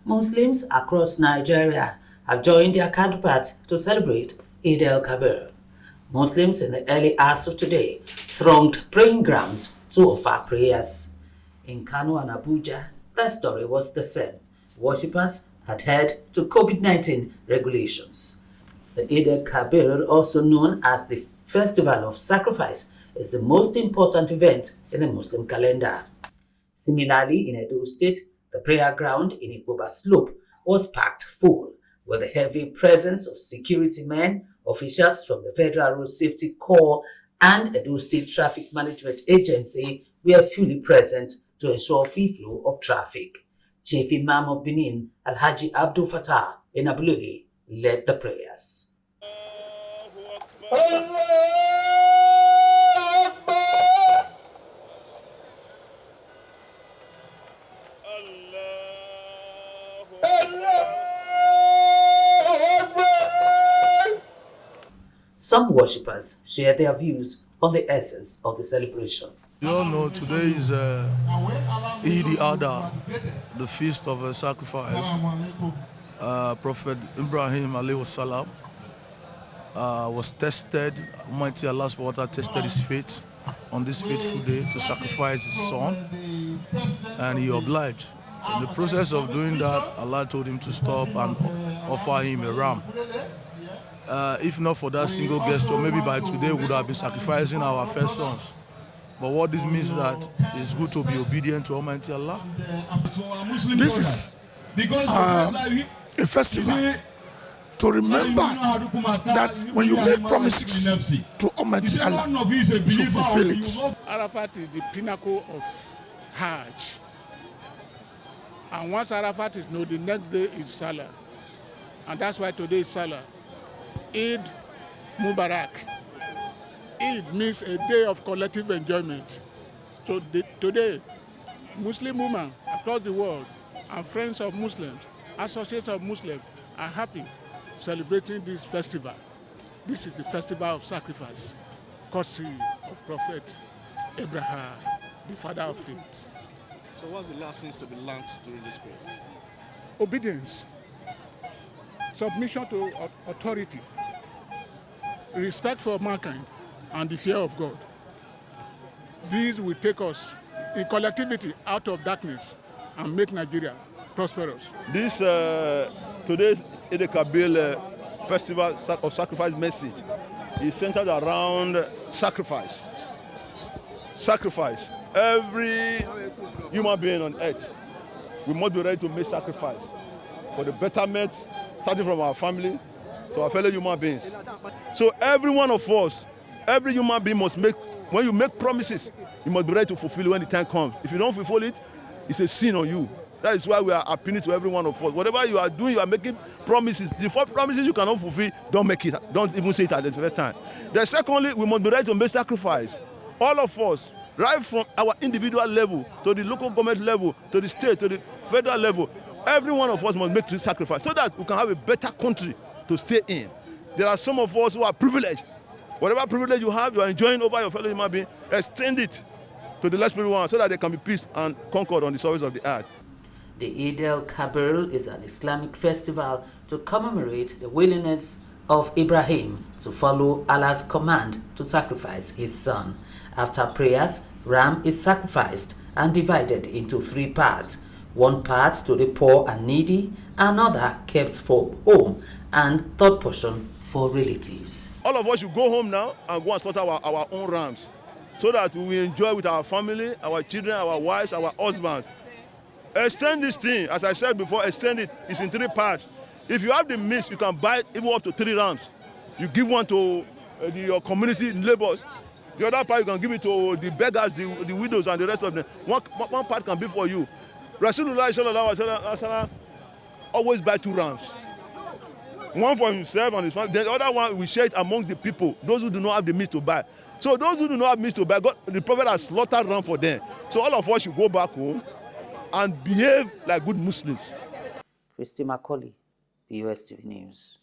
Muslims across Nigeria have joined their counterparts to celebrate Eid El Kabir. Muslims in the early hours of today thronged praying grounds to offer prayers. In Kano and Abuja, the story was the same. Worshippers adhered to COVID-19 regulations. The Eid El Kabir, also known as the Festival of Sacrifice, is the most important event in the Muslim calendar. Similarly, in Edo State, the prayer ground in Ikoba Slope was packed full, with a heavy presence of security men, officials from the Federal Road Safety Corps and Edo State Traffic Management Agency were fully present to ensure free flow of traffic. Chief Imam of Benin, Alhaji Abdul Fattah in Abuludi, led the prayers. Some worshippers share their views on the essence of the celebration. You all know today is EID EL KABIR, the feast of sacrifice. Prophet Ibrahim alayhi salam was tested. Almighty Allah subhanahu wa ta'ala tested his faith on this fateful day to sacrifice his son, and he obliged. In the process of doing that, Allah told him to stop and offer him a ram. If not for that single gesture, maybe by today we would have been sacrificing our first sons. But what this means is that it's good to be obedient to Almighty Allah. This is a festival to remember that when you make promises to Almighty Allah, you should fulfill it. Arafat is the pinnacle of Hajj. And once Arafat is known, the next day is Salah. And that's why today is Salah. Eid Mubarak. Eid means a day of collective enjoyment. So today, Muslim women across the world and friends of Muslims, associates of Muslims are happy celebrating this festival. This is the festival of sacrifice, courtesy of Prophet Abraham, the father of faith. So what's the lessons to be learned during this period? Obedience, submission to authority, respect for mankind, and the fear of God. These will take us in collectivity out of darkness and make Nigeria prosperous. This today's Eid El Kabir Festival of Sacrifice message is centered around sacrifice. Sacrifice. Every human being on earth, we must be ready to make sacrifice for the betterment, starting from our family to our fellow human beings. So every one of us, every human being must make, when you make promises, you must be ready to fulfill it when the time comes. If you don't fulfill it, it's a sin on you. That is why we are appealing to every one of us. Whatever you are doing, you are making promises. The four promises you cannot fulfill, don't make it. Don't even say it at the first time. Then secondly, we must be ready to make sacrifice. All of us, right from our individual level, to the local government level, to the state, to the federal level, every one of us must make this sacrifice so that we can have a better country to stay in. There are some of us who are privileged. Whatever privilege you have, you are enjoying over your fellow human being, extend it to the less privileged one so that there can be peace and concord on the surface of the earth. The Eid El Kabir is an Islamic festival to commemorate the willingness of Ibrahim to follow Allah's command to sacrifice his son. After prayers, ram is sacrificed and divided into three parts. One part to the poor and needy, another kept for home, and third portion for relatives. All of us should go home now and go and slaughter our own rams so that we will enjoy with our family, our children, our wives, our husbands. Extend this thing, as I said before, extend it. It's in three parts. If you have the means, you can buy even up to 3 rams. You give one to your community neighbors. The other part, you can give it to the beggars, the widows, and the rest of them. One part can be for you. Rasulullah sallallahu alaihi wasallam always buy 2 rams. One for himself and his family. The other one, we share it among the people, those who do not have the means to buy. So those who do not have means to buy, the Prophet has slaughtered ram for them. So all of us should go back home and behave like good Muslims. Christy Macaulay, the USTV News.